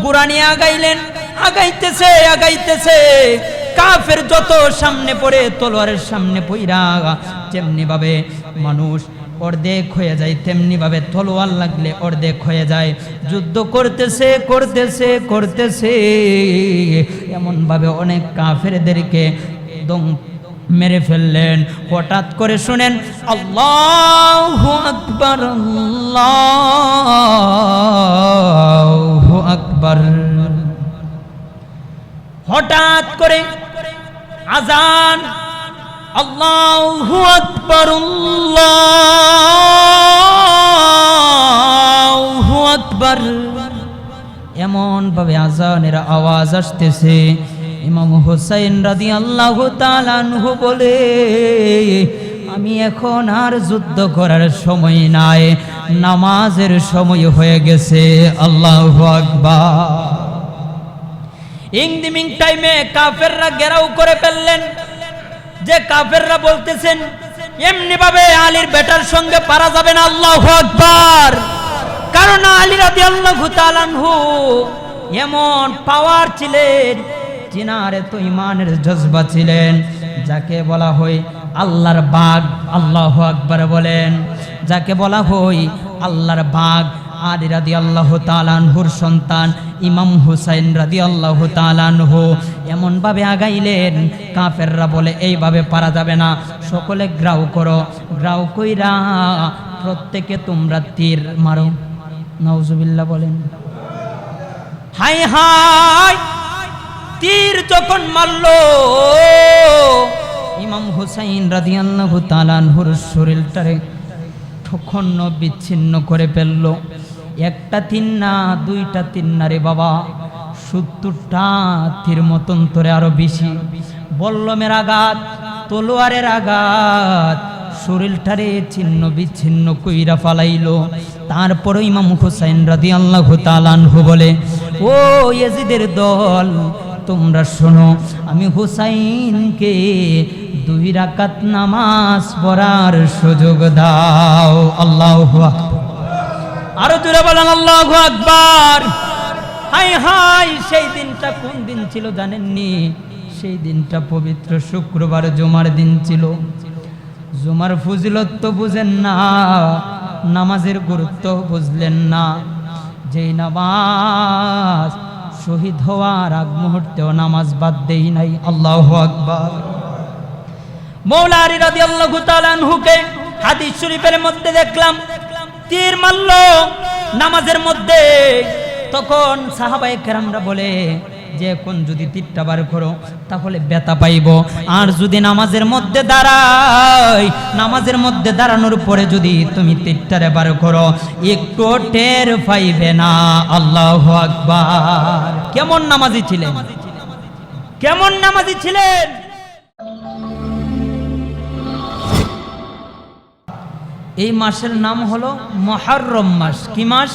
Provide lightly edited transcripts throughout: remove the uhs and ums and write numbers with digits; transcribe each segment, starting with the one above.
ঘোড়া নিয়ে আগাইলেন, আগাইতেছে আগাইতেছে, কাফের যত সামনে পড়ে তলোয়ারের সামনে পইরা যেমনি ভাবে মানুষ অর্ধেক হয়ে যায় তেমনি ভাবে তলোয়ার লাগলে অর্ধেক হয়ে যায়। যুদ্ধ করতেছে করতেছে করতেছে, এমন ভাবে অনেক কাফেরদেরকে দম মেরে ফেললেন। হঠাৎ করে শুনেন আল্লাহু আকবার, আল্লাহু আকবার। হঠাৎ করে আজান, আল্লাহু আকবার, আল্লাহু আকবার। এমন ভাবে আজানের আওয়াজ আসতেছে। ইমাম হুসাইন রাদিয়াল্লাহু তাআলা আনহু বলে, আমি এখন আর যুদ্ধ করার সময় নাই, নামাজের সময় হয়ে গেছে। আল্লাহু আকবার। ইংদিমিং টাইমে কাফেররা ঘেরাও করে ফেললেন। যে কাফেররা বলতেছেন এমনি ভাবে আলীর বেটার সঙ্গে পারা যাবে না। আল্লাহু আকবার। কারণ আলী রাদিয়াল্লাহু তাআলা আনহু এমন পাওয়ার ছিলেন, জিনারে তো ইমানের জজবা ছিলেন, যাকে বলা হয় আল্লাহর বাগ। আল্লাহু আকবার বলেন। যাকে বলা হয় আল্লাহর বাগ। আলী রাদিয়াল্লাহু তাআলা আনহুর সন্তান ইমাম হুসাইন রাদিয়াল্লাহু তাআলা আনহু এমন ভাবে আগাইলেন, কাফেররা বলে এইভাবে পারা যাবে না, সকলে গ্রাউ করো। গ্রাউ কইরা প্রত্যেকে তোমরা তীর মারো। নাউজুবিল্লাহ বলেন। হাই হাই, তীর যখন মারলো ইমাম হুসাইন রাদিয়াল্লাহু তাআলা আনহুর শরীরটারে খণ্ড বিচ্ছিন্ন করে ফেললো। একটা তীর না, দুইটা তীর না রে বাবা, 70টা তীর মতন তোরে আরো বেশি। বল্লমের আঘাত, তলোয়ারের আঘাত, শরীরটারে ছিন্ন বিচ্ছিন্ন কইরা ফালাইলো। তারপর ইমাম হুসাইন রাদিয়াল্লাহু তাআলা আনহু বলে, ও ইয়াজিদের দল, তোমরা শোনো, আমি হুসাইনকে 2 রাকাত নামাজ পড়ার সুযোগ দাও। আল্লাহু আকবার। আরো জোরে বলেন আল্লাহু আকবার। হাই হাই, সেই দিনটা কোন দিন ছিল জানেননি? সেই দিনটা পবিত্র শুক্রবার, জুমার দিন ছিল। জুমার ফজিলত তো বুঝেন না, নামাজের গুরুত্ব বুঝলেন না। যেই নামাজ শহীদ হওয়ার আগ মুহূর্তেও নামাজ বাদ দেই নাই। আল্লাহু আকবার। মওলা আলী রাদিয়াল্লাহু তাআলা আনহুকে হাদিস শরীফের মধ্যে দেখলাম তীর মারলো নামাজের মধ্যে। তখন সাহাবায়ে কেরামরা বলে যে এখন যদি তীরটা বার করো তাহলে ব্যথা পাইব, আর যদি নামাজের মধ্যে দাঁড়াই, নামাজের মধ্যে দাঁড়ানোর পরে যদি তুমি তীরটারে বার করো একটু টের পাইবে না। আল্লাহু আকবার। কেমন নামাজি ছিলেন, কেমন নামাজি ছিলেন। এই মাসের নাম হলো মুহররম মাস। কি মাস?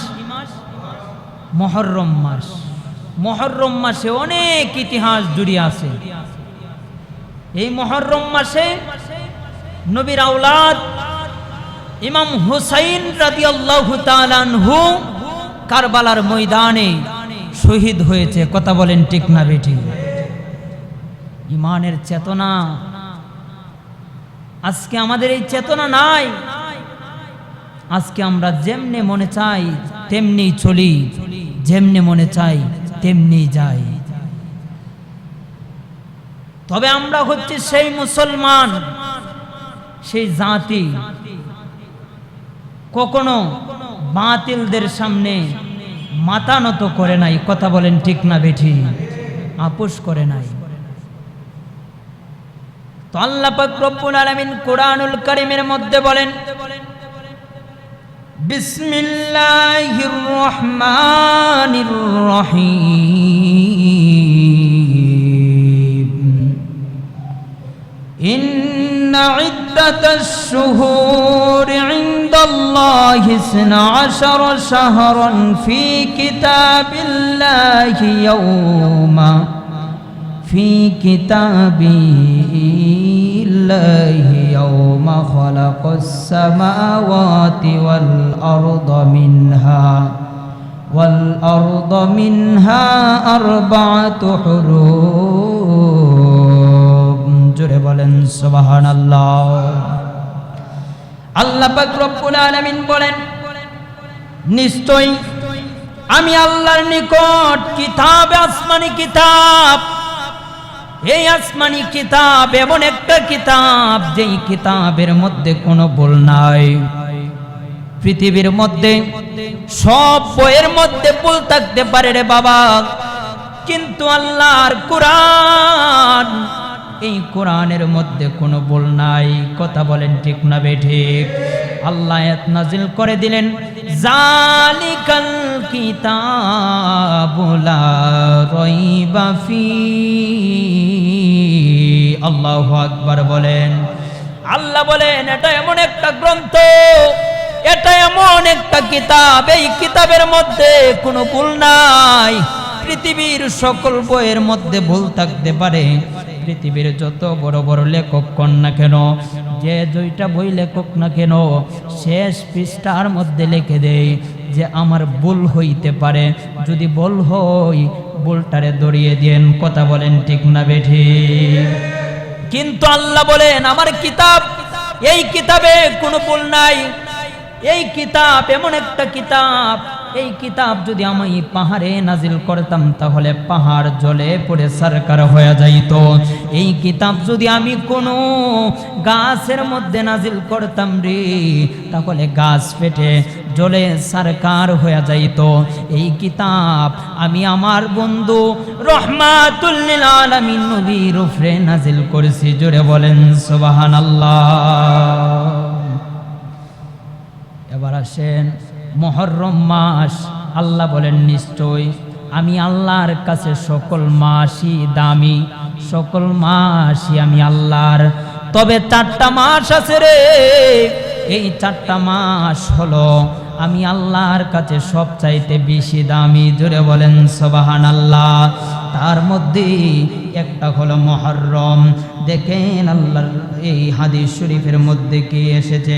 মুহররম মাস। মুহররম মাসে অনেক ইতিহাস জড়িয়ে আছে। এই মুহররম মাসে নবীর আওলাদ ইমাম হুসাইন রাদিয়াল্লাহু তাআলা আনহু কারবালার ময়দানে শহীদ হয়েছে। কথা বলেন ঠিক না বেটি? ইমানের চেতনা, আজকে আমাদের এই চেতনা নাই। আজকে আমরা যেমনে মনে চাই তেমনি চলি, যেমনে মনে চাই তেমনি যাই। তবে আমরা হচ্ছে সেই মুসলমান, সেই জাতি কখনো বাতিলদের সামনে মাথা নত করে নাই। কথা বলেন ঠিক না বেঠি? আপোষ করে নাই। তো আল্লাহ পাক রব্বুল আলামিন কোরআনুল কারীমের মধ্যে বলেন, বিসমিল্লাহির রহমানির রহিম। ইন্না ইদ্দাতাশ শুহুরি ইনদাল্লাহি 12 শাহরান ফি কিতাবিল্লাহি ইয়াওমা في كتاب الله يوم خلق السماوات والأرض ওয়াল আরদু মিনহা আরবাআতু হুরুম। জোরে বলেন সুবহানাল্লাহ। আল্লাহ পাক রব্বুল আলামিন বলেন, নিশ্চয়ই আমি আল্লাহর নিকট কিতাব, আসমানি কিতাব, এই আসমানি কিতাব এমন একটা কিতাব যেই কিতাবের মধ্যে কোনো ভুল নাই। পৃথিবীর মধ্যে সব বইয়ের মধ্যে ভুল থাকতে পারে রে বাবা, কিন্তু আল্লাহর কোরআন, এই কোরআনের মধ্যে কোনো ভুল নাই। কথা বলেন ঠিক না বেঠিক? আল্লাহ আয়াত নাজিল করে দিলেন, জালিকাল কিতাবু লা রাইবা ফি। আল্লাহু আকবার বলেন। আল্লাহ বলেন, এটা এমন একটা গ্রন্থ, এটা এমন একটা কিতাব, এই কিতাবের মধ্যে কোনো ভুল নাই। পৃথিবীর সকল বইয়ের মধ্যে ভুল থাকতে পারে, পৃথিবীর যত বড় বড় লেখক কন না কেন, যে দুইটা বই লেখক না কেন, শেষ পৃষ্ঠার মধ্যে লিখে দেয় যে আমার ভুল হইতে পারে, যদি ভুল হই ভুলটারে দড়িয়ে দেন। কথা বলেন ঠিক না বেঠিক? কিন্তু আল্লাহ বলেন, আমার কিতাব, এই কিতাবে কোনো ভুল নাই। এই কিতাব এমন একটা কিতাব, এই কিতাব যদি আমি পাহাড়ে নাজিল করতাম তাহলে পাহাড় জ্বলে পড়ে সারকার হয়ে যাইত। এই কিতাব যদি আমি কোনো গাছের মধ্যে নাজিল করতাম রে, তাহলে গাছ ফেটে জ্বলে সারকার হয়ে যাইত। এই কিতাব আমি আমার বন্ধু রহমাতুল লিল আলামিন নবীর উপরে নাজিল করেছি। জোরে বলেন সুবহানাল্লাহ। এবার আসেন মুহররম মাস। আল্লাহ বলেন, নিশ্চয় আমি আল্লাহর কাছে সকল মাসই দামি, সকল মাসই আমি আল্লাহর। তবে 4টা মাস আছে রে, এই 4টা মাস হলো আমি আল্লাহর কাছে সবচাইতে বেশি দামি। জোরে বলেন সুবহানাল্লাহ। তার মধ্যে একটা হলো মুহররম। দেখেন আল্লাহর এই হাদিস শরীফের মধ্যে কি এসেছে,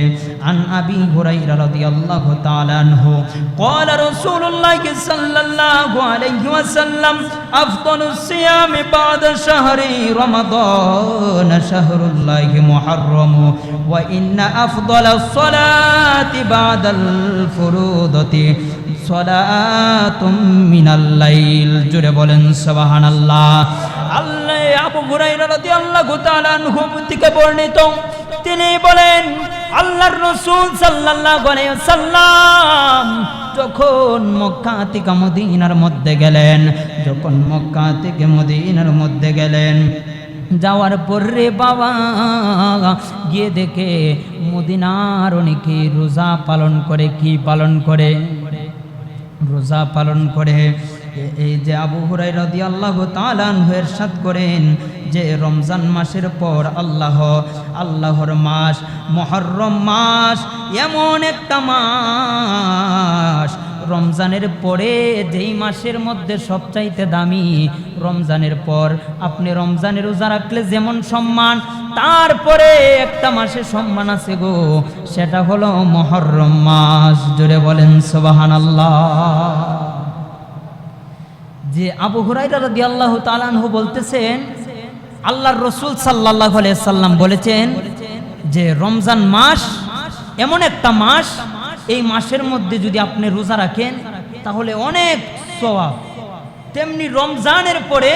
আন আবি হুরায়রা রাদিয়াল্লাহু তাআলা আনহু ক্বালা রাসূলুল্লাহ সাল্লাল্লাহু আলাইহি ওয়াসাল্লাম, আফদালুস সিয়ামি বা'দা শাহরি রমাদান শাহরুল্লাহি মুহররম ওয়া ইন্না আফদালাস সালাতি বা'দাল ফুরুদাতি সালাতুম মিনাল লাইল। জোরে বলেন সুবহানাল্লাহ। আল্লাহ আবু হুরায়রা রাদিয়াল্লাহু তাআলা আনহু থেকে বর্ণিত, তিনি বলেন, আল্লাহর রাসূল সাল্লাল্লাহু আলাইহি ওয়াসাল্লাম যখন মক্কা থেকে মদিনার মধ্যে গেলেন, যখন মক্কা থেকে মদিনার মধ্যে গেলেন, যাওয়ার পর রে বাবা গিয়ে দেখে মদিনার অনেকে রোজা পালন করে। কি পালন করে? রোজা পালন করে। এই যে আবু হুরায়রা রাদিয়াল্লাহু তাআলা আনহু ইরশাদ করেন যে রমজান মাসের পর আল্লাহর মাস মুহররম মাস এমন একটা মাস, রমজানের পরে যেই মাসের মধ্যে সবচাইতে দামি, রমজানের পর আপনি রমজানের রোজা রাখলে যেমন সম্মান, তারপরে একটা মাসে সম্মান আছে গো, সেটা হলো মুহররম মাস। জোরে বলেন সুবহানাল্লাহ। যে আবু হুরায়রা রাদিয়াল্লাহু তাআলা আনহু বলতেছেন, আল্লাহর রাসূল সাল্লাল্লাহু আলাইহি সাল্লাম বলেছেন যে রমজান মাস এমন একটা মাস, এই মাসের মধ্যে যদি আপনি রোজা রাখেন তাহলে অনেক সওয়াব। তেমনি রমজানের পরে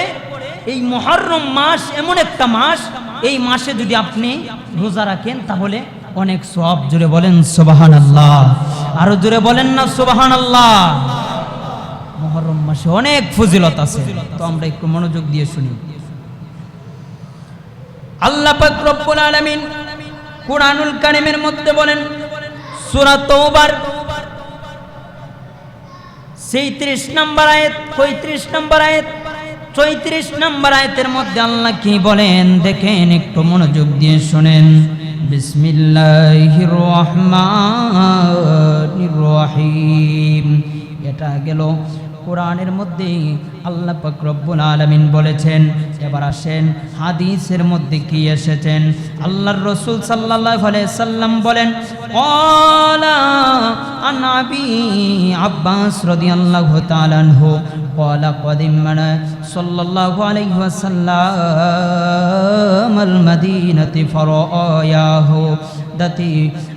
এই মুহররম মাস এমন একটা মাস, এই মাসে যদি আপনি রোজা রাখেন তাহলে অনেক সওয়াব। জোরে বলেন সুবহানাল্লাহ। আরো জোরে বলেন না সুবহানাল্লাহ। মুহররম মাসে অনেক ফজিলত আছে, তো আমরা একটু মনোযোগ দিয়ে শুনি। আল্লাহ পাক রব্বুল আলামিন কুরআনুল কারীমের মধ্যে বলেন, সূরা তাওবার 37 নম্বর আয়াত, 35 নম্বর আয়াত, 34 নম্বর আয়াতের মধ্যে আল্লাহ কি বলেন দেখেন, একটু মনোযোগ দিয়ে শুনেন। বিসমিল্লাহির রহমানির রহিম। এটা গেল কোরআনের মধ্যে আল্লাহ পাক রব্বুল আলামিন বলেছেন। এবার আসেন হাদিসের মধ্যে কি এসেছেন। আল্লাহর রাসূল সাল্লাল্লাহু আলাইহি সাল্লাম বলেন, ক্বালা আন আবি আব্বাস রাদিয়াল্লাহু তাআলা আনহু ক্বালা কদিমনা সাল্লাল্লাহু আলাইহি ওয়াসাল্লাম আল মদিনাতি ফারায়াহু দাতি।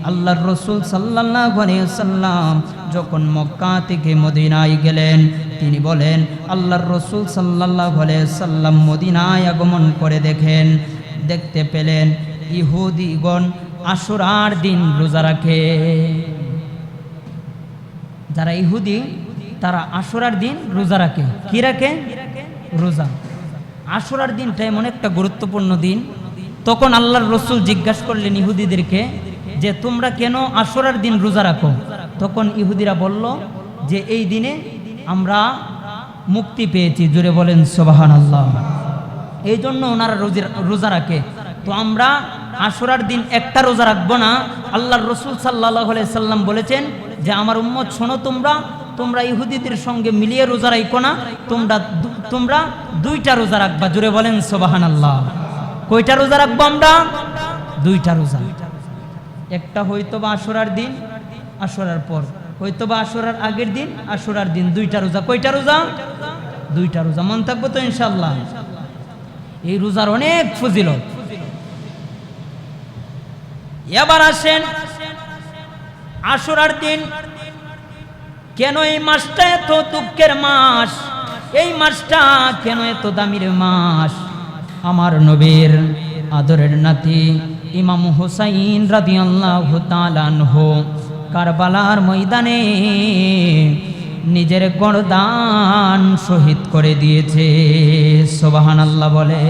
আল্লাহর রাসূল সাল্লাল্লাহু আলাইহি ওয়াসাল্লাম যখন মক্কা থেকে মদিনায় গেলেন, তিনি বলেন আল্লাহর রাসূল সাল্লাল্লাহু আলাইহি ওয়াসাল্লাম মদিনায় আগমন করে দেখতে পেলেন ইহুদিগণ আশুরার দিন রোজা রাখে। যারা ইহুদি তারা আশুরার দিন রোজা রাখে। কি রাখে? রোজা। আশুরার দিনটা এমন একটা গুরুত্বপূর্ণ দিন। তখন আল্লাহর রাসূল জিজ্ঞাসা করলেন ইহুদিদেরকে যে তোমরা কেন আশুরার দিন রোজা রাখো? তখন ইহুদিরা বলল যে এই দিনে আমরা মুক্তি পেয়েছি। জোরে বলেন সুবহানাল্লাহ। এই জন্য ওনারা রোজা রাখে। তো আমরা আশুরার দিন একটা রোজা রাখবো না। আল্লাহর রাসূল সাল্লাল্লাহু আলাইহি সাল্লাম বলেছেন যে আমার উম্মত শোনো, তোমরা ইহুদিদের সঙ্গে মিলিয়ে রোজা রাখো না, তোমরা দুইটা রোজা রাখবা। জোরে বলেন সুবহানাল্লাহ। কয়টা রোজা রাখবো আমরা? দুইটা রোজা। একটা হয়তোবা আশুরার দিন, আশুরার পর, হয়তোবা আশুরার আগের দিন, আশুরার দিন। দুইটা রোজা। কয়টা রোজা? দুইটা রোজা। মন থাকবো তো ইনশাআল্লাহ। এই রোজার অনেক ফজিলত। এবার আসেন আশুরার দিন কেন এই মাসটা এত দুঃখের মাস, এই মাসটা কেন এত দামির মাস? আমার নবীর আদরের নাতি ইমাম হুসাইন রাদিয়াল্লাহু তাআলা আনহু কারবালার ময়দানে নিজের গর্দান শহীদ করে দিয়েছে। সুবহানাল্লাহ বলে।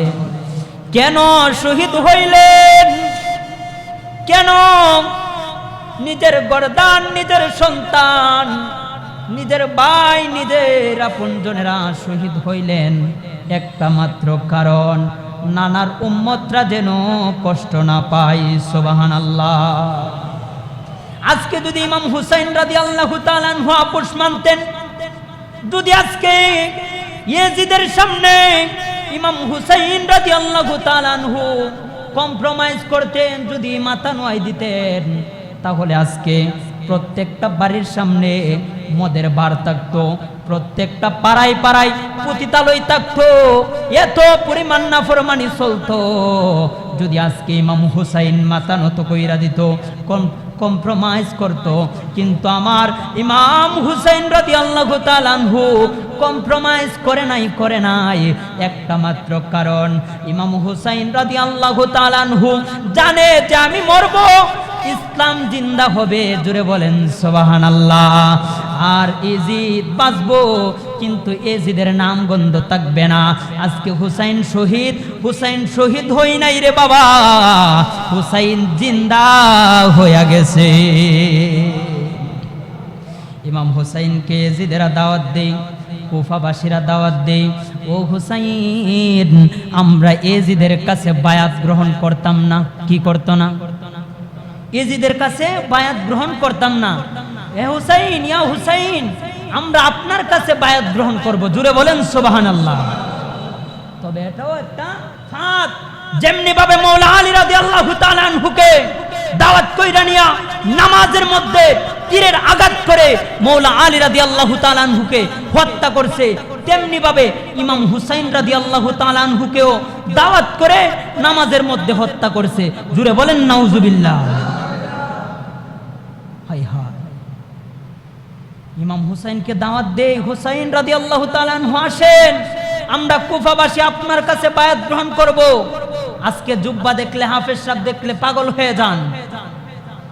কেন শহীদ হইলেন? কেন নিজের গর্দান, নিজের সন্তান, নিজের ভাই, নিজের আপনজনেরা শহীদ হইলেন? একটা মাত্র কারণ, নানার উম্মতরা যেন কষ্ট না পায়। সুবহানাল্লাহ। আজকে যদি ইমাম হুসাইন রাদিয়াল্লাহু তাআলা আনহু আপোষ মানতেন, যদি আজকে ইয়াজিদের সামনে ইমাম হুসাইন রাদিয়াল্লাহু তাআলা আনহু কম্প্রোমাইজ করতেন, যদি মাথা নোয়াই দিতেন, তাহলে আজকে প্রত্যেকটা বাড়ির সামনে মদের বার থাকতো, প্রত্যেকটা পাড়ায় পাড়ায় পতিতালয় থাকতো, এত পরিমাণ নাফরমানি চলতো। যদি আজকে ইমাম হুসাইন মাথা নত কইরা দিত, কম্প্রোমাইজ করত, কিন্তু আমার ইমাম হুসাইন রাদিয়াল্লাহু তাআলা আনহু কম্প্রোমাইজ করে নাই। একটা মাত্র কারণ, ইমাম হুসাইন রাদিয়াল্লাহু তাআলা আনহু জানে যে আমি মরব, ইসলাম জিন্দা হবে। জোরে বলেন সুবহানাল্লাহ। আর ইজিদ বাঁচবো, কিন্তু এজিদের নাম গন্ধ থাকবে না। আজকে হুসাইন শহীদ হই নাই রে বাবা, হুসাইন জিন্দা হয়ে গেছে। ইমাম হুসাইনকে এজিদেরা দাওয়াত দেই, কুফাবাসীরা দাওয়াত দেই, ও হুসাইন আমরা এজিদের কাছে বায়াত গ্রহণ করতাম না। কি করতো না? এজিদের কাছে বায়াত গ্রহণ করতাম না। এ হুসাইন, ইয়া হুসাইন, আমরা আপনার কাছে বায়াত গ্রহণ করব। জুড়ে বলেন সুবহানাল্লাহ। তবে এটাও একটা ফাঁদ, যেমনি ভাবে মাওলা আলী রাদিয়াল্লাহু তাআলা আনহুকে দাওয়াত কইরা নিয়া নামাজের মধ্যে তীরের আঘাত করে মাওলা আলী রাদিয়াল্লাহু তাআলা আনহুকে হত্যা করছে, তেমনি ভাবে ইমাম হুসাইন রাদিয়াল্লাহু তাআলা আনহুকেও দাওয়াত করে নামাজের মধ্যে হত্যা করছে। জুড়ে বলেন নাউজুবিল্লাহ। হায় হায়, ইমাম হুসাইনকে দাওয়াত দেই, হুসাইন রাদিয়াল্লাহু তাআলা আনহু আসেন, আমরা কুফাবাসী আপনার কাছে বায়াত গ্রহণ করব। আজকে জুব্বা দেখলে, হাফেজ সাহেব দেখলে পাগল হয়ে যান।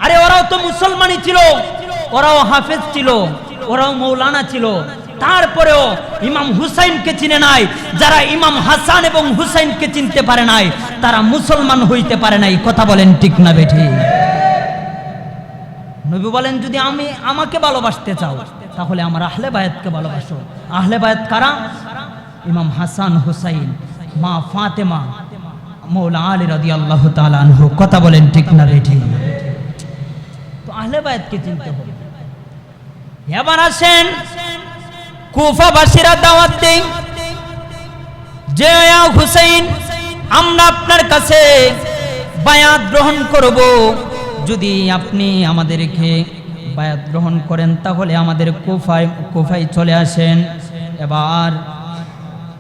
আরে ওরাও তো মুসলমানই ছিল, ওরাও হাফেজ ছিল, ওরাও মৌলানা ছিল, তারপরেও ইমাম হুসাইনকে চিনে নাই। যারা ইমাম হাসান এবং হুসাইনকে চিনতে পারে নাই, তারা মুসলমান হইতে পারে নাই। কথা বলেন ঠিক না বেঠিক? নবী বলেন যদি আমাকে ভালোবাসতে চাও, তাহলে আমার আহলে বায়াতকে ভালোবাসো। আহলে বায়াত কারা? ইমাম হাসান হুসাইন, মা ফাতেমা, মাওলা আলী রাদিয়াল্লাহু তাআলা আনহু। কথা বলেন ঠিক না বেঠিক? তো আহলে বায়াতকে চিনতে হবে। এবার আসেন কুফাবাসীরা দাওয়াত দেয় যে ইয়া হুসাইন, আমরা আপনার কাছে বায়াত গ্রহণ করব, যদি আপনি আমাদেরকে বায়াত গ্রহণ করেন তাহলে আমাদের কুফায় চলে আসেন।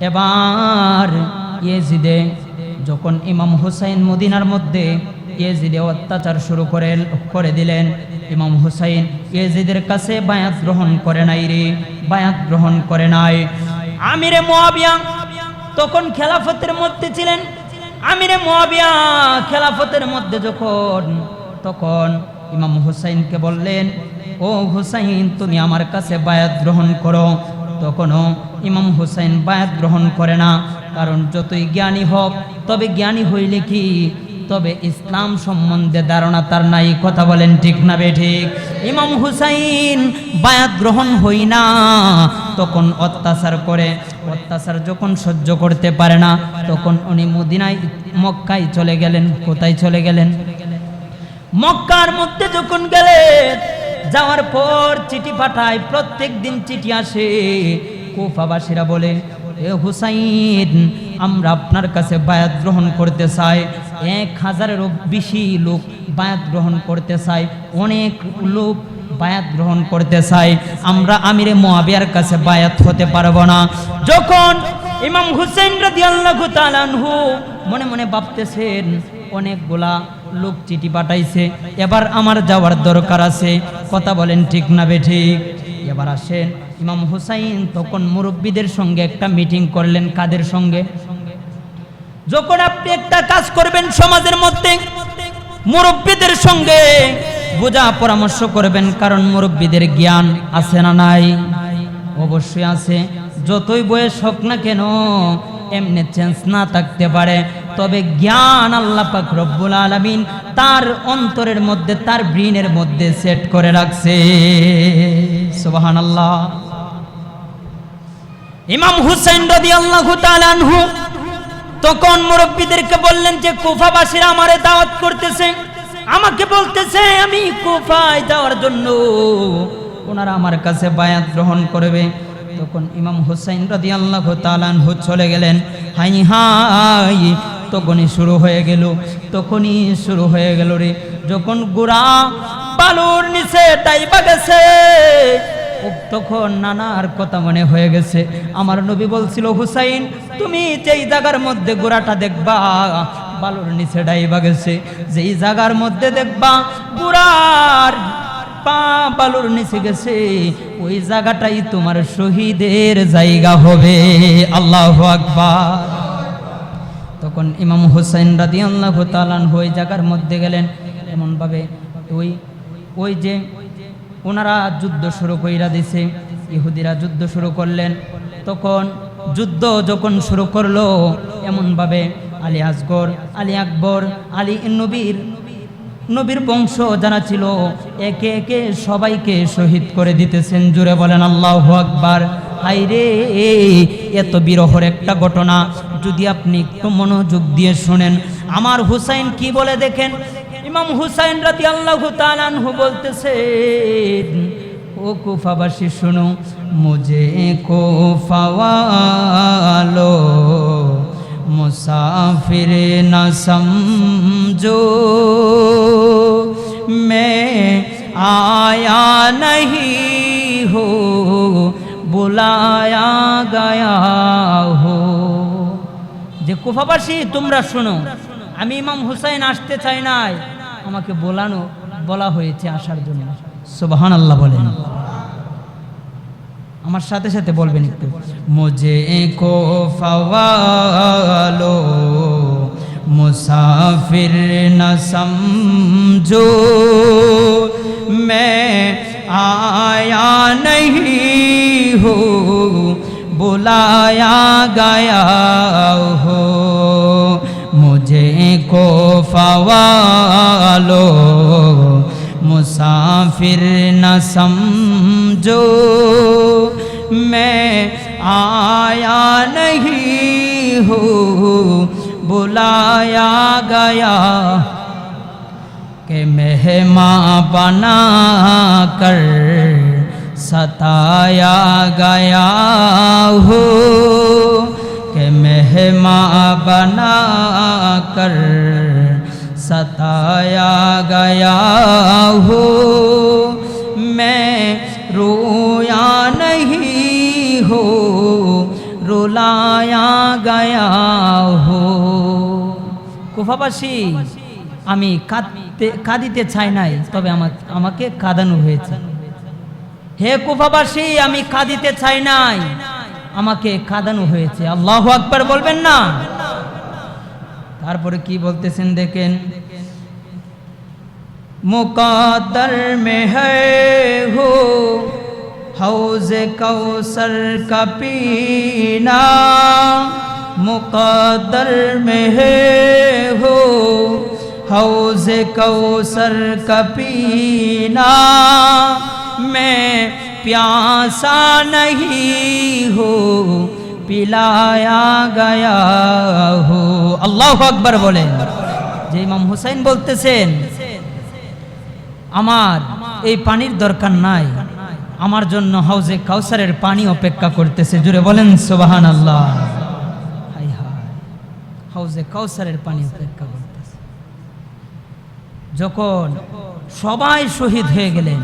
এবার ইয়েজিদে যখন ইমাম হুসাইন মদিনার মধ্যে ইয়েজিদে অত্যাচার শুরু করে দিলেন, ইমাম হুসাইন ইয়েজিদের কাছে বায়াত গ্রহণ করে নাই রে, বায়াত গ্রহণ করে নাই। আমিরে মুয়াবিয়া তখন খেলাফতের মধ্যে ছিলেন। আমিরে মুয়াবিয়া খেলাফতের মধ্যে তখন ইমাম হুসাইনকে বললেন, ও হুসাইন তুমি আমার কাছে বায়াত গ্রহণ করো। তখনও ইমাম হুসাইন বায়াত গ্রহণ করে না, কারণ যতই জ্ঞানী হোক, তবে জ্ঞানী হইলে কি, তবে ইসলাম সম্বন্ধে ধারণা তার নাই। কথা বলেন ঠিক না বেঠিক? ইমাম হুসাইন বায়াত গ্রহণ হই না, তখন অত্যাচার যখন সহ্য করতে পারে না, তখন উনি মক্কায় চলে গেলেন। কোথায় চলে গেলেন? মক্কার মধ্যে যখন গেলেন, যাওয়ার পর চিঠি পাঠায়, প্রত্যেক দিন চিঠি আসে। কুফাবাসীরা বলে, এ হুসাইন আমরা আপনার কাছে বায়াত গ্রহণ করতে চাই। 1000-এরও বেশি লোক বায়াত গ্রহণ করতে চাই, অনেক লোক বায়াত গ্রহণ করতে চাই, আমরা আমিরে মুয়াবিয়ার কাছে বায়াত হতে পারবো না। যখন ইমাম হুসাইন রাদিয়াল্লাহু তাআলা আনহু মনে মনে ভাবতেছেন, অনেকগুলা লোক চিঠি পাঠাইছে, এবার আমার যাওয়ার দরকার আছে। কথা বলেন ঠিক না বেঠিক? এবার আসেন ইমাম হুসাইন তখন মুরব্বীদের সঙ্গে একটা মিটিং করলেন। কাদের সঙ্গে? যখন আপনি একটা কাজ করবেন সমাজের মধ্যে, মুরব্বীদের সঙ্গে বোঝা পরামর্শ করবেন, কারণ মুরব্বীদের জ্ঞান আছে না নাই? অবশ্যই আছে। যতই বয়স হোক না কেন, এমনি চেঞ্জ না থাকতে পারে, তবে জ্ঞান আল্লাহ পাক রব্বুল আলামিন তার অন্তরের মধ্যে, তার ব্রেনের মধ্যে সেট করে রাখছে। সুবহানাল্লাহ। ইমাম হুসাইন রাদিয়াল্লাহু তাআলা আনহু তখন মুরব্বীদেরকে বললেন যে কুফাবাসীরা আমারে দাওয়াত করতেছে, আমাকে বলতেছে আমি কুফায় যাওয়ার জন্য, ওনারা আমার কাছে বায়াত গ্রহণ করবে। তখন ইমাম হুসাইন রাদিয়াল্লাহু তাআলা আনহু চলে গেলেন। হাই তখনই শুরু হয়ে গেল রে। যখন গোরা বালুর নিচে ডাইবা গেছে, তখন নানার কথা মনে হয়ে গেছে। আমার নবী বলছিল, হুসাইন তুমি যেই জায়গার মধ্যে গোরাটা দেখবা বালুর নিচে ডাইবা গেছে, যেই জায়গার মধ্যে দেখবা গোরার পা বালুর নিচে গেছে, ওই জায়গাটাই তোমার শহীদের জায়গা হবে। আল্লাহু আকবার। তখন ইমাম হুসাইন রাদিয়াল্লাহু তাআলা আনহু ওই জায়গার মধ্যে গেলেন। এমনভাবে ওই যে ওনারা যুদ্ধ শুরু কইরা দিছে, ইহুদিরা যুদ্ধ শুরু করলেন। তখন যুদ্ধ যখন শুরু করলো, এমনভাবে আলী আসগর, আলী আকবর, আলী নবীর বংশ যারা ছিল, একে একে সবাইকে শহীদ করে দিতেছেন। জুড়ে বলেন আল্লাহু আকবার। হাইরে, এত বিরহর একটা ঘটনা, যদি আপনি একটু মনোযোগ দিয়ে শুনেন, আমার হুসাইন কি বলে দেখেন। ইমাম হুসাইন রাদিয়াল্লাহু তাআলা আনহু বলতেছেন, ও কুফাবাসী শুনো, মুঝে কুফাওয়ালো मुसाफिर न समझो, मैं आया नहीं हो बुलाया गया हो। যে কুফাবাসী তোমরা শোনো, আমি ইমাম হুসাইন আসতে চাই নাই, আমাকে বলা হয়েছে আসার জন্য। সুবহানাল্লাহ বলেন। আমার সাথে সাথে বলবেন একটু, মুঝে কো ফওয়ালো মুসাফির না সমঝো, मैं आया नहीं हो बुलाया गया हो, मुझे को फवालो मुसाफिर न समझो, मैं आया नहीं हो बुलाया गया, के मेहमान बना कर सताया गया हूँ कि मेहमान बना कर सताया गया हूँ मैं रोया नहीं हो रुलाया गया हो কুফাবাসী আমি কাঁদিতে চাই নাই তবে আমাকে কাঁদানো হয়েছে হে কুফাবাসী আমি কাঁদিতে চাই নাই আমাকে কাঁদানো হয়েছে আল্লাহু আকবার বলবেন না তারপরে কি বলতেছেন দেখেন मुक़द्दर में है हो हौज़ कौसर का पीना मुक़द्दर में है हो हौज़ कौसर का पीना मैं प्यासा नहीं हो पिलाया गया हो अल्लाहु अकबर बोलें যে ইমাম হুসাইন বলতেছেন আমার এই পানির দরকার নাই আমার জন্য হাউজে কাউসারের পানি অপেক্ষা করতেছে জুড়ে বলেন সুবহানাল্লাহ হায় হায় হাউজে কাউসারের পানি অপেক্ষা করতেছে যখন সবাই শহীদ হয়ে গেলেন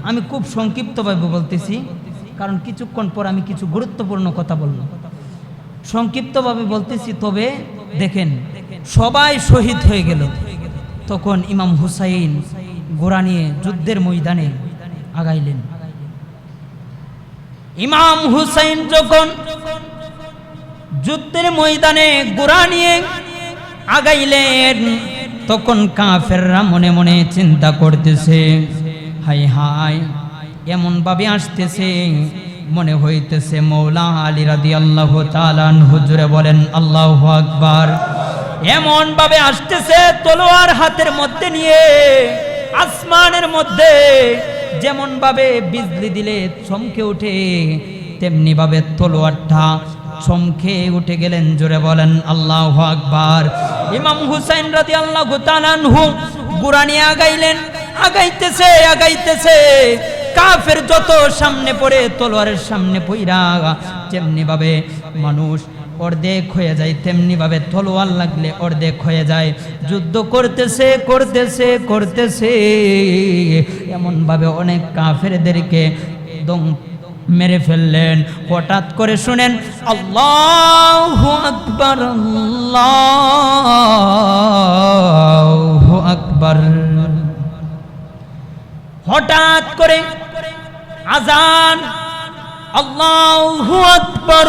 আমি খুব সংক্ষিপ্তভাবে বলতেছি কারণ কিছুক্ষণ পর আমি কিছু গুরুত্বপূর্ণ কথা বলবো সংক্ষিপ্তভাবে বলতেছি তবে দেখেন সবাই শহীদ হয়ে গেল তখন ইমাম হুসাইন ঘোড়া নিয়ে যুদ্ধের ময়দানে আগাইলেন ইমাম হুসাইন যখন যুদ্ধের ময়দানে ঘোড়া নিয়ে আগাইলেন তখন কাফেররা মনে মনে চিন্তা করতেছে হায় হায় এমন ভাবে আসতেছে মনে হইতেছে মৌলা আলী রাদিয়াল্লাহু তাআলা আনহু জুরে বলেন আল্লাহু আকবার এমন ভাবে আসতেছে তলোয়ার হাতের মধ্যে নিয়ে আসমানের মধ্যে যেমন ভাবে বিজলি দিলে চমকে ওঠে তেমনি ভাবে তলোয়ারটা চমকে উঠে গেলেন জোরে বলেন আল্লাহু আকবার ইমাম হুসাইন রাদিয়াল্লাহু তাআলা আনহু ঘোড়া নিয়ে আগাইলেন আগাইতেছে কাফের যত সামনে পড়ে তলোয়ারের সামনে পইরা যেমনি ভাবে মানুষ অর্ধেক হয়ে যায় তেমনি ভাবে তলোয়ার লাগলে অর্ধেক হয়ে যায় যুদ্ধ করতেছে এমন ভাবে অনেক কাফেরদেরকে দম মেরে ফেললেন হঠাৎ করে শুনেন আল্লাহু আকবার আল্লাহু আকবার হঠাৎ করে আযান আল্লাহু আকবার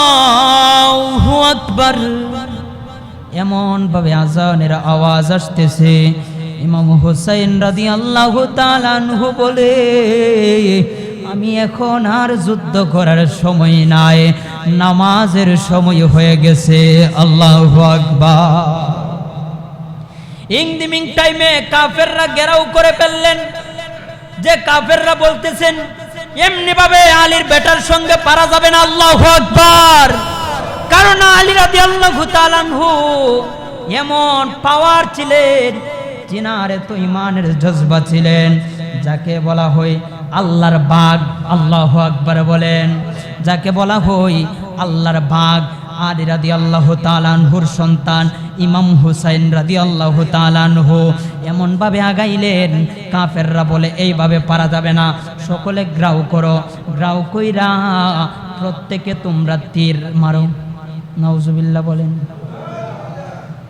আল্লাহু আকবার এমন ভাবে আযানের আওয়াজ আসতেছে ইমাম হুসাইন রাদিয়াল্লাহু তাআলা আনহু বলে আমি এখন আর যুদ্ধ করার সময় নাই নামাজের সময় হয়ে গেছে আল্লাহু আকবার ইন দি মিন টাইমে কাফেররা ঘেরাও করে ফেললেন যে কাফেররা বলতেছেন এমনি ভাবে আলীর বেটার সঙ্গে পারা যাবে না আল্লাহু আকবার কারণ আলী রাদিয়াল্লাহু তাআলা আনহু এমন পাওয়ার ছিলেন জিনারে তো ঈমানের জজবা ছিলেন যাকে বলা হয় আল্লাহর বাগ আল্লাহু আকবার বলেন যাকে বলা হয় আল্লাহর বাগ আলী রাদিয়াল্লাহু তাআলা আনহুর সন্তান ইমাম হুসাইন রাদিয়াল্লাহু তাআলা আনহু এমন ভাবে আগাইলেন কাফেররা বলে এইভাবে পারা যাবে না সকলে গ্রাউ করো গ্রাউ কইরা প্রত্যেকে তোমরা তীর মারো নাউজুবিল্লাহ বলেন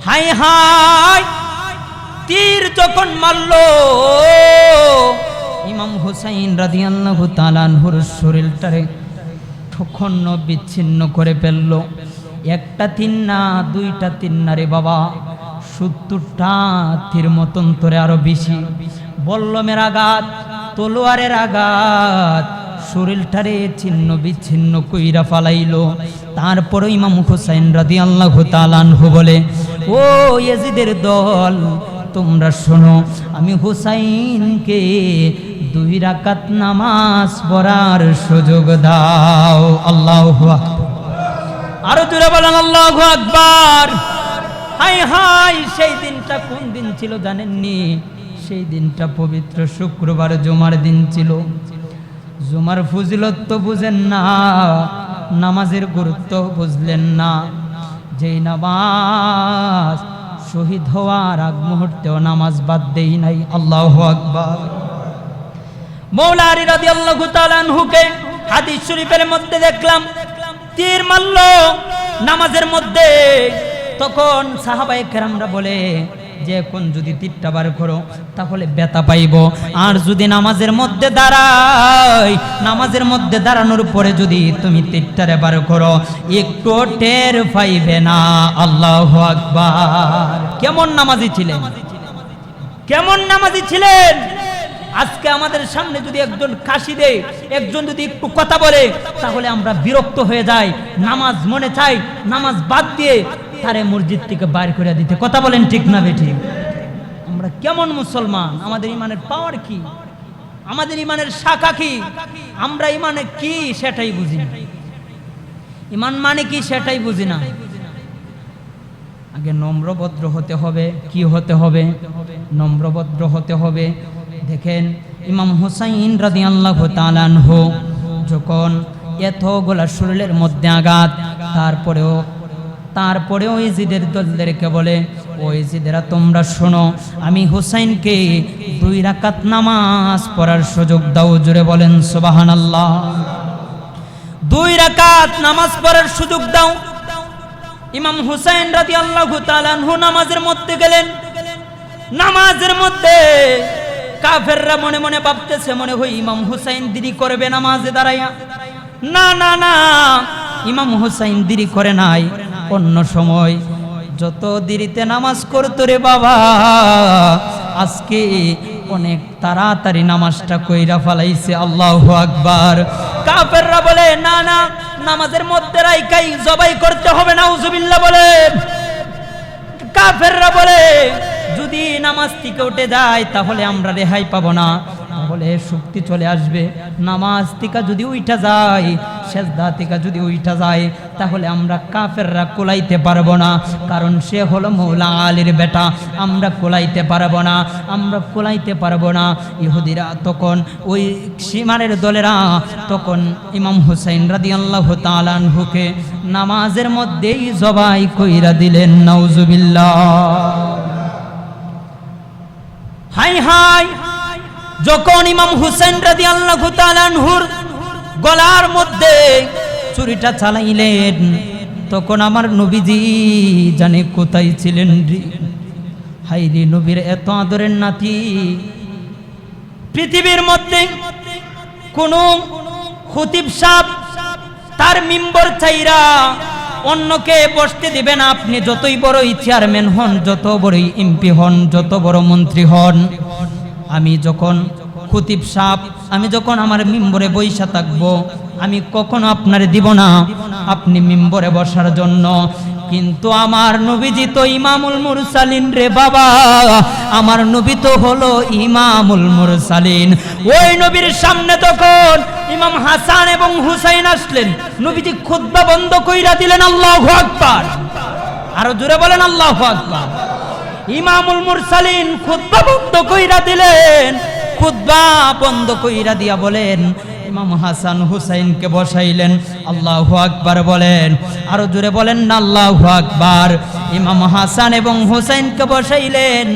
হায় হায় তীর যখন মারলো ইমাম হুসাইন রাদিয়াল্লাহু তাআলা আনহুর শরীরটারে খণ্ড বিচ্ছিন্ন করে ফেললো একটা তীর না দুইটা তীর না রে বাবা 70টা তীর মতন তোরে আরো বেশি বল্লমের আঘাত তলোয়ারের আঘাত শরীরটারে ছিন্ন বিচ্ছিন্ন কইরা ফালাইলো তারপরে ইমাম হুসাইন রাদিয়াল্লাহু তাআলা আনহু বলে ও ইয়াজিদের দল তোমরা শোনো আমি হুসাইনকে 2 রাকাত নামাজ পড়ার সুযোগ দাও আল্লাহু আকবার আরো জোরে বলেন আল্লাহু আকবার হায় হায় সেই দিনটা কোন দিন ছিল জানেননি সেই দিনটা পবিত্র শুক্রবার জুমার দিন ছিল। জুমার ফজিলত তো বুঝেন না, নামাজের গুরুত্ব বুঝলেন না। যেই নামাজ শহীদ হওয়ার আগ মুহূর্তেও নামাজ বাদ দেই নাই। আল্লাহু আকবার। মাওলা আলী রাদিয়াল্লাহু তাআলা আনহুকে হাদিস শরীফের মধ্যে দেখলাম তীর মারল নামাজের মধ্যে। তখন সাহাবায়ে কেরামরা বলে যে কোন যদি তীরটা বার করো তাহলে ব্যথা পাইব, আর যদি নামাজের মধ্যে দাঁড়াই, নামাজের মধ্যে দাঁড়ানোর পরে যদি তুমি তীরটারে বার করো একটু টের পাইবে না। আল্লাহু আকবার। কেমন নামাজি ছিলেন, কেমন নামাজি ছিলেন। আজকে আমাদের সামনে যদি একজন কাশি দেয়, একজন যদি একটু কথা বলে, তাহলে আমরা বিরক্ত হয়ে যাই, নামাজ মনে চাই নামাজ বাদ দিয়ে তারে মসজিদ থেকে বাইর করে দিতে। কথা বলেন ঠিক না বেঠিক? আমরা কেমন মুসলমান? আমাদের ইমানের পাওয়ার কি, আমাদের ইমানের শাখা কি, আমরা ইমানে কি সেটাই বুঝি না। ইমান মানে কি সেটাই বুঝি না। আগে নম্রভদ্র হতে হবে। কি হতে হবে? নম্রভদ্র হতে হবে। দেখেন ইমাম হুসাইন রাদিয়াল্লাহু তাআলা আনহু যখন এতগুলা শরীরের মধ্যে আঘাত, তারপরেও ইজিদের দলদেরকে বলে, ও ইজিদেরা তোমরা শোনো, আমি হুসাইনকে 2 রাকাত নামাজ পড়ার সুযোগ দাও। জোরে বলেন সুবহানাল্লাহ। 2 রাকাত নামাজ পড়ার সুযোগ দাও। ইমাম হুসাইন রাদিয়াল্লাহু তাআলা আনহু নামাজের মধ্যে গেলেন। নামাজের মধ্যে কাফেররা মনে মনে ভাবতেছে মনে হয় ইমাম হুসাইন দেরি করবে নামাজে দাঁড়াইয়া। না না না, ইমাম হুসাইন দেরি করে নাই। অন্য সময় যত দেরিতে নামাজ করতো রে বাবা, আজকে অনেক তাড়াতাড়ি নামাজটা কইরা ফেলাইছে। আল্লাহু আকবার। কাফেররা বলে না না, নামাজের মধ্যে রাইকাই জবাই করতে হবে। নাউজুবিল্লাহ বলে। কাফেররা বলে যদি নামাজ থেকে উঠে যায় তাহলে আমরা রেহাই পাবো না, তাহলে শক্তি চলে আসবে। নামাজ থেকে যদি উঠা যায়, সেজদা থেকে যদি উঠা যায়, তাহলে আমরা কাফেররা কোলাইতে পারবো না, কারণ সে হলো মৌলা আলীর বেটা। আমরা কোলাইতে পারবো না, আমরা কোলাইতে পারবো না। ইহুদিরা তখন, ওই সীমানের দলেরা তখন ইমাম হুসাইন রাদিয়াল্লাহু তাআলা আনহুকে নামাজের মধ্যেই জবাই কইরা দিলেন। নাউজুবিল্লাহ। হাই হাই, যখন ইমাম হুসাইন রাদিয়াল্লাহু তাআলা আনহুর গলার মধ্যে ছুরিটা চালাইলেন, তখন আমার নবীজি জানে কোথায় ছিলেন রে। হাই রে, নবীর এত আদরের নাতি পৃথিবীর মধ্যে কোন খতিব সাহেব তার মিম্বর চাইরা অন্যকে বসতে দিবে না। আপনি যতই বড়ই চেয়ারম্যান হন, যত বড়ই এমপি হন, যত বড় মন্ত্রী হন, আমি যখন খতিব সাহেব, আমি যখন আমার মিম্বরে বইসা থাকবো, আমি কখনো আপনারে দিব না আপনি মিম্বরে বসার জন্য। কিন্তু আমার নবীজি তো ইমামুল মুরসালিন রে বাবা, আমার নবী তো হলো ইমামুল মুরসালিন। ওই নবীর সামনে তখন ইমাম হাসান এবং হুসাইন আসলেন, নবীজি খুতবা বন্ধ কইরা দিলেন। আল্লাহু আকবার। আরো জোরে বলেন আল্লাহু আকবার। ইমামুল মুরসালিন খুতবা বন্ধ কইরা দিলেন। খুতবা বন্ধ কইরা দিয়া বলেন, ইমাম হাসান হুসাইনকে বসাইলেন। আল্লাহু আকবার বলেন। আরো জোরে বলেন না আল্লাহু আকবার। ইমাম হাসান এবং হুসাইনকে বসাইলেন।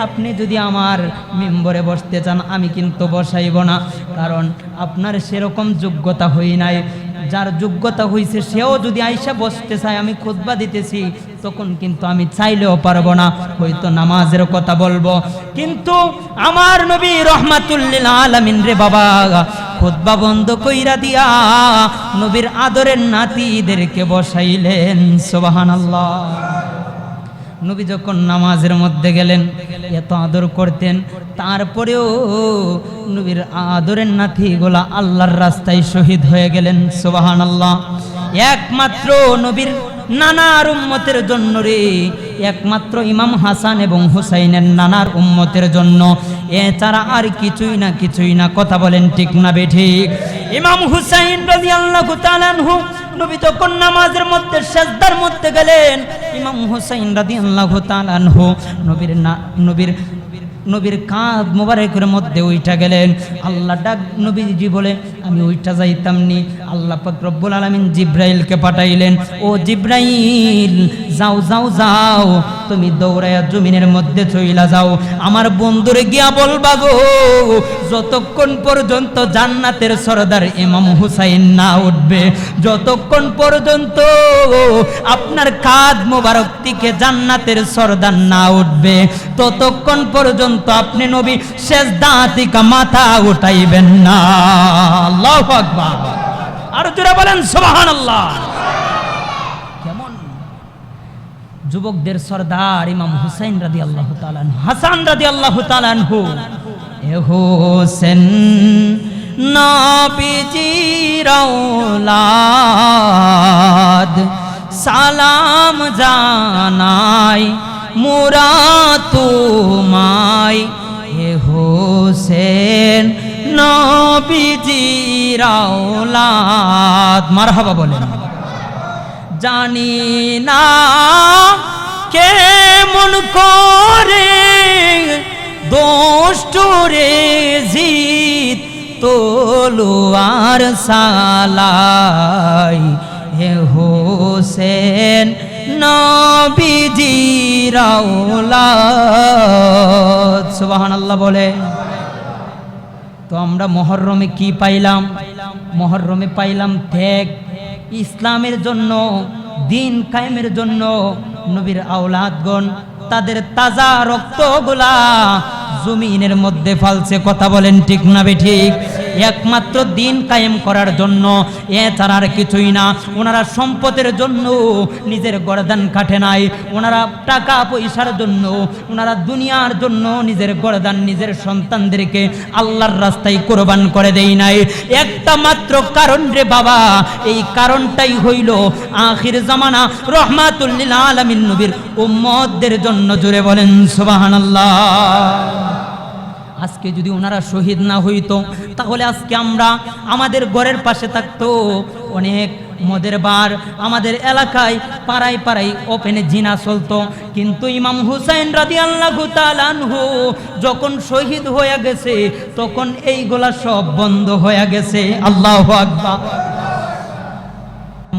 আপনি যদি আমার মিম্বরে বসতে চান আমি কিন্তু বসাইব না, কারণ আপনার সেরকম যোগ্যতা হই নাই। যার যোগ্যতা হইছে সেও যদি আইসা বসতে চায়, আমি খুতবা দিতেছি, তখন কিন্তু আমি চাইলেও পারবো না, হয়তো নামাজের কথা বলবো। কিন্তু আমার নবী রহমাতুল লিল আলামিন রে বাবা, খুতবা বন্ধ কইরা দিয়া নবীর আদরের নাতিদেরকে বসাইলেন। সুবহানাল্লাহ। নবী যখন নামাজের মধ্যে গেলেন, এত আদর করতেন, তারপরেও নবীর আদরের নাতিগুলা আল্লাহর রাস্তায় শহীদ হয়ে গেলেন। সুবহানাল্লাহ। একমাত্র নবীর নানার উম্মতের জন্য রে, একমাত্র ইমাম হাসান এবং হুসাইনের নানার উম্মতের জন্য, এছাড়া আর কিছুই না, কিছুই না। কথা বলেন ঠিক না বেঠিক? ইমাম হুসাইন রাদিয়াল্লাহু তাআলা আনহু নবী তখন নামাজের মধ্যে সিজদার মধ্যে গেলেন। ইমাম হুসাইন রাদিয়াল্লাহু তাআলা আনহু নবীর নবীর কাঁধ মোবারকের মধ্যে উইঠা গেলেন। আল্লাহ ডাক নবীজি বলে আমি উইঠা যাইতাম নি। আল্লাহ পাক রব্বুল আলামিন জিব্রাইলকে পাঠাইলেন, ও জিব্রাইল যাও যাও যাও, তুমি দৌড়াইয়া জমিনের মধ্যে চইলা যাও, আমার বন্ধুরে গিয়া বলবা গো যতক্ষণ পর্যন্ত জান্নাতের সরদার ইমাম হুসাইন না উঠবে, যতক্ষণ পর্যন্ত আপনার কাঁধ মোবারক থেকে জান্নাতের সরদার না উঠবে, ততক্ষণ পর্যন্ত আপনি নবী সেজদা থেকে মাথা উঠাইবেন না। আল্লাহু আকবার। আর জোরে বলেন সুবহানাল্লাহ। কেমন যুবকদের সরদার ইমাম হুসাইন রাদিয়াল্লাহু তাআলা আনহু, হাসান রাদিয়াল্লাহু তাআলা আনহু, এ হোসেন নবীজির আওলাদ সালাম জানাই মোরা তোমায়, হে হোসেন নবীজির আওলাদ। মারহাবা বলেন। জানি না কেমন করে দুষ্টরে জিত তলোয়ার সালাই, হে হোসেন নবীজির আওলাদ। সুবহানাল্লাহ বলে। তো আমরা মুহররমে কি পাইলাম? মুহররমে পাইলাম ত্যাগ, ইসলামের জন্য, দিন কায়েমের জন্য নবীর আওলাদগণ তাদের তাজা রক্তগুলা জমিনের মধ্যে ফালছে। কথা বলেন ঠিক না বেঠিক? একমাত্র দিন কায়েম করার জন্য, এছাড়া আর কিছুই না। ওনারা সম্পদের জন্য নিজের গর্দান কাটে নাই, ওনারা টাকা পয়সার জন্য, ওনারা দুনিয়ার জন্য নিজের গর্দান, নিজের সন্তানদেরকে আল্লাহর রাস্তায় কোরবান করে দেই নাই। একটা মাত্র কারণ রে বাবা, এই কারণটাই হইল আখির জামানা রহমাতুল লিল আলামিন নবীর উম্মতদের জন্য। জোরে বলেন সুবহানাল্লাহ। আজকে যদি ওনারা শহীদ না হইতো, তাহলে আজকে আমরা, আমাদের ঘরের পাশে থাকতো অনেক মদের বার, আমাদের এলাকায় পাড়ায় পাড়ায় ওপেনে জিনা চলতো। কিন্তু ইমাম হুসাইন রাদিয়াল্লাহু তাআলা আনহু যখন শহীদ হয়ে গেছে, তখন এইগুলা সব বন্ধ হয়ে গেছে। আল্লাহু আকবার।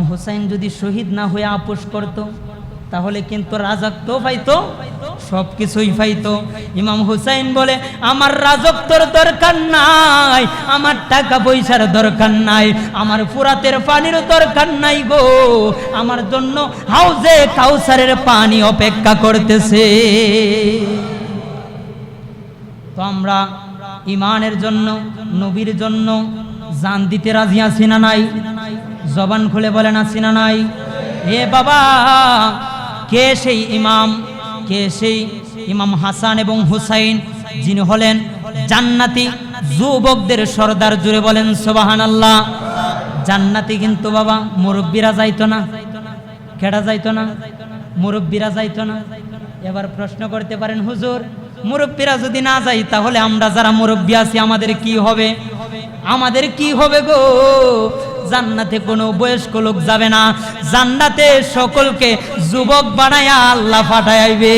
হুসাইন যদি শহীদ না হয়ে আপোষ করতো, তাহলে কিন্তু রাজত্ব পাইতো, সব কিছুই পাইতো। ইমাম হুসাইন বলে আমার রাজত্বর দরকার নাই, আমার টাকা পয়সার দরকার নাই, আমার ফুরাতের পানির দরকার নাই গো, আমার জন্য হাউজে কাউসারের পানি অপেক্ষা করতেছে। তো আমরা ইমানের জন্য, নবীর জন্য জান দিতে রাজি আছি না নাই? জবান খুলে বলেন আছি না নাই? এ বাবা, কে সেই ইমাম? কে সেই ইমাম হাসান এবং হুসাইন, যিনি হলেন জান্নাতি যুবকদের সরদার? জুড়ে বলেন সুবহানাল্লাহ। জান্নাতি কিন্তু বাবা মুরব্বীরা যাইতো না। কেডা যাইতো না? মুরব্বীরা যাইতো না। এবার প্রশ্ন করতে পারেন, হুজুর মুরব্বীরা যদি না যাই, তাহলে আমরা যারা মুরব্বী আছি আমাদের কি হবে? আমাদের কি হবে গো? জান্নাতে কোনো বয়স্ক লোক যাবে না, জান্নাতে সকলকে যুবক বানায়া আল্লাহ পাঠাইবে।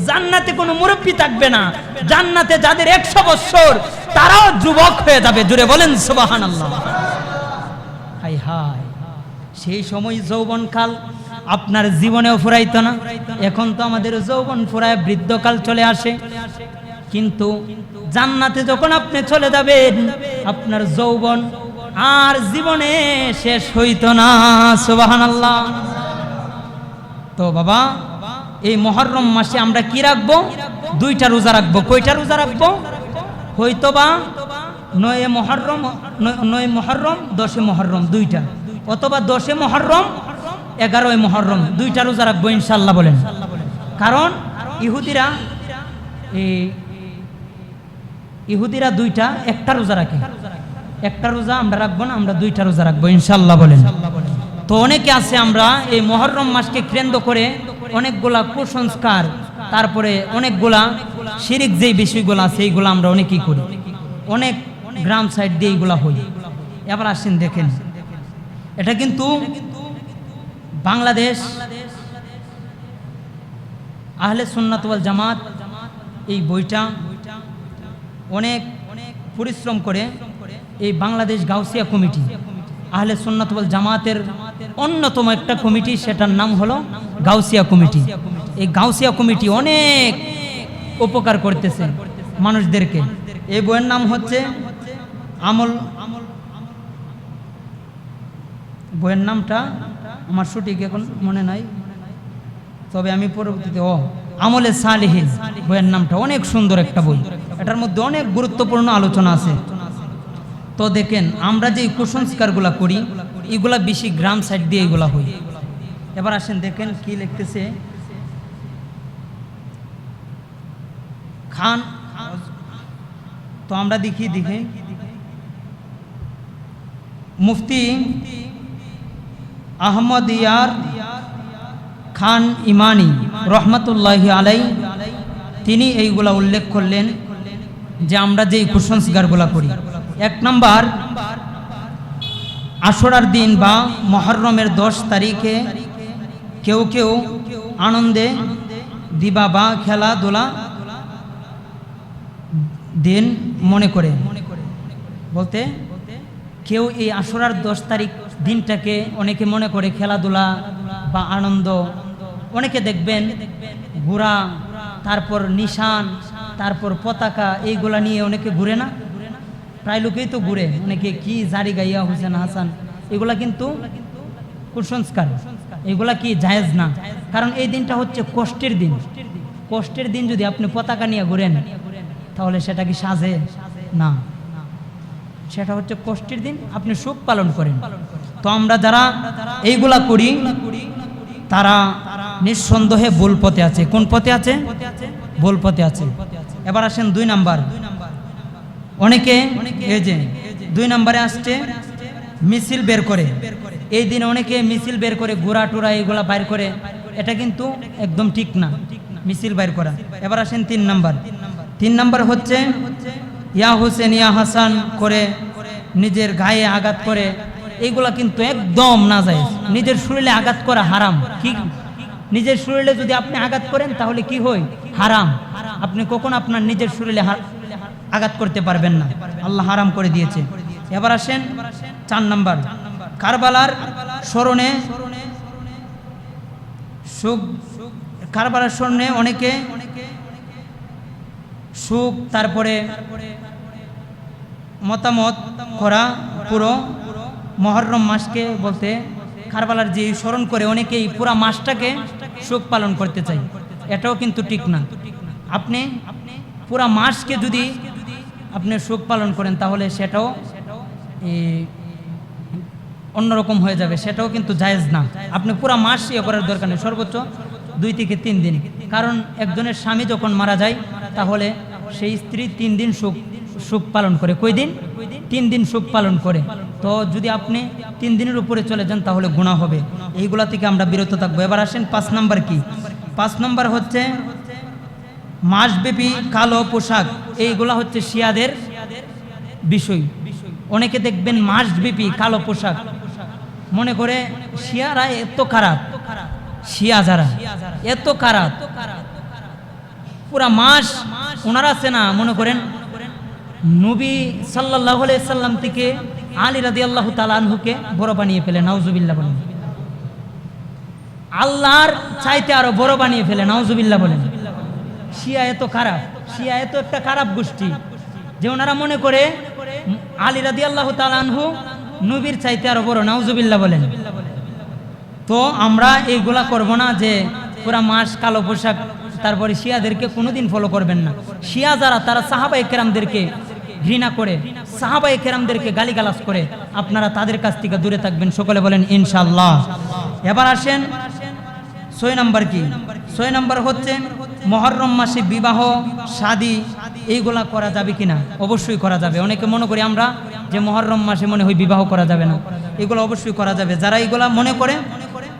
জান্নাতে কোনো মুরব্বী থাকবে না, জান্নাতে যাদের 100 বছর তারাও যুবক হয়ে যাবে। জুড়ে বলেন সুবহানাল্লাহ। হাই হাই, সেই সময় যৌবনকাল আপনার জীবনেও ফুরাইতো না। এখন তো আমাদের যৌবন ফুরায় বৃদ্ধকাল চলে আসে। কিন্তু জান্নাতে যখন আপনি চলে যাবেন, আপনার যৌবন আর জীবনে শেষ হইতো না। সুবহানাল্লাহ। তো বাবা, এই মুহররম মাসে আমরা কি রাখবো? 2টা রোজা রাখবো। কয়টা রোজা রাখবো? হয়তোবা 9 মুহররম, 10 মুহররম 2টা, অথবা 10 মুহররম 11 মুহররম 2টা রোজা রাখবো ইনশাআল্লাহ। বলেন কারণ ইহুদিরা 2টা, একটা রোজা রাখে। একটা রোজা আমরা রাখবো না, আমরা 2টা রোজা রাখবো ইনশাআল্লাহ। বলেন। তো অনেকে আছে, আমরা এই মুহররম মাসকে কেন্দ্র করে অনেকগুলা কুসংস্কার, তারপরে অনেকগুলা শিরিক যেই বিষয়গুলো আছে এইগুলো আমরা অনেকেই করি, অনেক গ্রাম সাইড দিয়ে এইগুলা হই। এবার আসেন দেখেন, এটা কিন্তু বাংলাদেশ আহলে সুন্নাত ওয়াল জামাত এই বইটা অনেক পরিশ্রম করে এই বাংলাদেশ গাউসিয়া কমিটি, আহলে সুন্নাত ওয়াল জামাতের অন্যতম একটা কমিটি, সেটার নাম হলো গাউসিয়া কমিটি। এই গাউসিয়া কমিটি অনেক উপকার করতেছে মানুষদেরকে। এই বইয়ের নাম হচ্ছে আমল, বইয়ের নামটা আমার সঠিক এখন মনে নাই, তবে আমি পরবর্তীতে আমলে সালেহীন বইয়ের নামটা। অনেক সুন্দর একটা বই, এটার মধ্যে অনেক গুরুত্বপূর্ণ আলোচনা আছে। তো দেখেন আমরা যে কুসংস্কারগুলা করি এগুলা বেশি গ্রাম সাইড দিয়ে এগুলা হই। এবার আসেন দেখেন কি লিখতেছে খান। তো আমরা দেখি মুফতি আহমদ ইয়ার খান ইমানি রহমতুল্লাহি আলাই তিনি এইগুলা উল্লেখ করলেন যে আমরা যে কুসংস্কারগুলা করি। 1 নম্বর, আশুরার দিন বা মুহররমের 10 তারিখে কেউ কেউ আনন্দে দিবা বা খেলাধুলা দিন মনে করে, বলতে কেউ এই আশুরার 10 তারিখ দিনটাকে অনেকে মনে করে খেলাধুলা বা আনন্দ। অনেকে দেখবেন ঘোড়া, তারপর নিশান, তারপর পতাকা, এইগুলা নিয়ে অনেকে ঘুরে না, প্রায় লোকেই তো ঘুরে। অনেকে কি জারি গাইয়া হোসেন হাসান, এগুলা কিন্তু কুসংস্কার, এগুলা কি জায়েজ না। কারণ এই দিনটা হচ্ছে কষ্টের দিন। কষ্টের দিন যদি আপনি পতাকা নিয়ে ঘুরেন তাহলে সেটা কি সাজে না, সেটা হচ্ছে কষ্টের দিন, আপনি সুখ পালন করেন। তো আমরা যারা এইগুলা করি তারা নিঃসন্দেহে ভুল পথে আছে। কোন পথে আছে? ভুল পথে আছে। এবার আসেন 2 নাম্বার। অনেকে এই যে 2 নম্বরে আসছে মিছিল বের করে, এই দিন অনেকে মিছিল বের করে, ঘোড়া টুরা এইগুলা বাইর করে, এটা কিন্তু একদম ঠিক না মিছিল বাইর করা। এবার আসেন 3 নাম্বার। 3 নাম্বার হচ্ছে ইয়া হোসেন ইয়া হাসান করে নিজের গায়ে আঘাত করে, এইগুলা কিন্তু একদম নাজায়েজ। নিজের শরীরে আঘাত করা হারাম। কি নিজের শরীরে যদি আপনি আঘাত করেন তাহলে কি হয়? হারাম। আপনি কখন আপনার নিজের শরীরে আঘাত করতে পারবেন না, আল্লাহ হারাম করে দিয়েছে। এবার আসেন 4 নাম্বার, কারবালার স্মরণে সুখ, কারবালার স্মরণে অনেকে সুখ, তারপরে মতামত করা পুরো মুহররম মাসকে, বলতে কারবালার যে স্মরণ করে অনেকেই পুরো মাসটাকে সুখ পালন করতে চায়, এটাও কিন্তু ঠিক না। আপনি পুরা মাসকে যদি আপনি সুখ পালন করেন তাহলে সেটাও অন্যরকম হয়ে যাবে, সেটাও কিন্তু জায়েজ না। আপনি পুরা মাস ইয়ে করার দরকার নেই, সর্বোচ্চ 2 থেকে 3 দিন। কারণ একজনের স্বামী যখন মারা যায় তাহলে সেই স্ত্রী 3 দিন সুখ পালন করে। কই দিন? 3 দিন সুখ পালন করে। তো যদি আপনি 3 দিনের উপরে চলে যান তাহলে গুনাহ হবে। এইগুলা থেকে আমরা বিরত থাকবো। এবার আসেন 5 নাম্বার কি? 5 নাম্বার হচ্ছে মাসব্যাপী কালো পোশাক। এইগুলা হচ্ছে শিয়াদের বিষয়। অনেকে দেখবেন মাসব্যাপী কালো পোশাক, মনে করে শিয়ারা এত খারাপ, শিয়া যারা এত খারাপ, পুরা মাস ওনারা আছে না, মনে করেন নবী সাল্লাল্লাহু আলাইহি সাল্লাম থেকে আলী রাদিয়াল্লাহু তাআলা আনহুকে বড় বানিয়ে ফেলে, নাউজুবিল্লাহ বলেন। আল্লাহর চাইতে আরো বড় বানিয়ে ফেলে, নাউজুবিল্লাহ বলেন। শিয়া এত খারাপ, শিয়া এত একটা খারাপ গোষ্ঠী যে ওনারা মনে করে আলী রাদিয়াল্লাহু তাআলা আনহু নবীর চাইতে আরো বড়, নাউজুবিল্লাহ বলেন। তো আমরা এইগুলা করব না যে পুরা মাস কালো পোশাক। তারপরে শিয়াদেরকে কোনোদিন ফলো করবেন না। শিয়া যারা তারা সাহাবায়ে কেরামদেরকে ঘৃণা করে, সাহাবায়ে কেরামদেরকে গালিগালাজ করে, আপনারা তাদের কাছ থেকে দূরে থাকবেন। সকলে বলেন ইনশাআল্লাহ। এবার আসেন 6 নাম্বার কি? 6 নাম্বার হচ্ছে মুহররম মাসে বিবাহ শাদী এইগুলা করা যাবে কিনা? অবশ্যই করা যাবে। অনেকে মনে করি আমরা যে মুহররম মাসে মনে হয় বিবাহ করা যাবে না, এগুলো অবশ্যই করা যাবে। যারা এগুলা মনে করে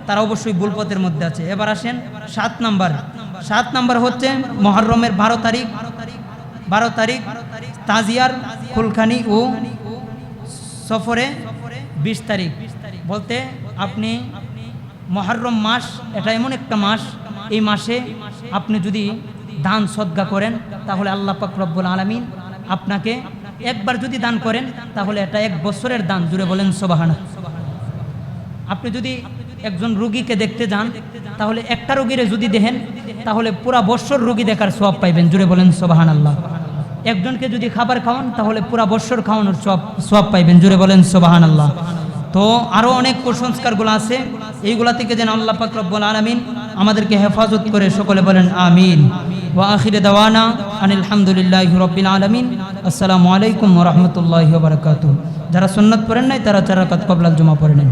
তারা অবশ্যই ভুল পথের মধ্যে আছে। এবার আসেন 7 নাম্বার। 7 নাম্বার হচ্ছে মুহররমের 12 তারিখ তাজিয়ার খুলখানি ও সফরে 20 তারিখ। বলতে আপনি মুহররম মাস এটা এমন একটা মাস, এই মাসে আপনি যদি দান সদকা করেন তাহলে আল্লাহ পাক রব্বুল আলামিন আপনাকে একবার যদি দান করেন তাহলে এটা 1 বছরের দান, জুড়ে বলেন সুবহানাল্লাহ। আপনি যদি একজন রোগীকে দেখতে যান তাহলে একটা রোগীরে যদি দেখেন তাহলে পুরা বছর রোগী দেখার সওয়াব পাইবেন, জুড়ে বলেন সুবহানাল্লাহ। একজনকে যদি খাবার খাওয়ান তাহলে পুরা বছর খাওয়ানোর সওয়াব পাইবেন, জুড়ে বলেন সুবহানাল্লাহ। তো আরো অনেক কুসংস্কারগুলো আছে, এইগুলা থেকে যেন আল্লাহ পাক রব্বুল আলামিন আমাদেরকে হেফাজত করে, সকলে বলেন আমিন। ওয়া আখিরে দাওয়ানা আনিল হামদুলিল্লাহি রাব্বিল আলামিন। আসসালামু আলাইকুম ওয়া রাহমাতুল্লাহি ওয়া বারাকাতুহু। যারা সুন্নাত পড়েন নাই তারা 4 রাকাত ক্বাবলাল জুমা পড়ে নেন।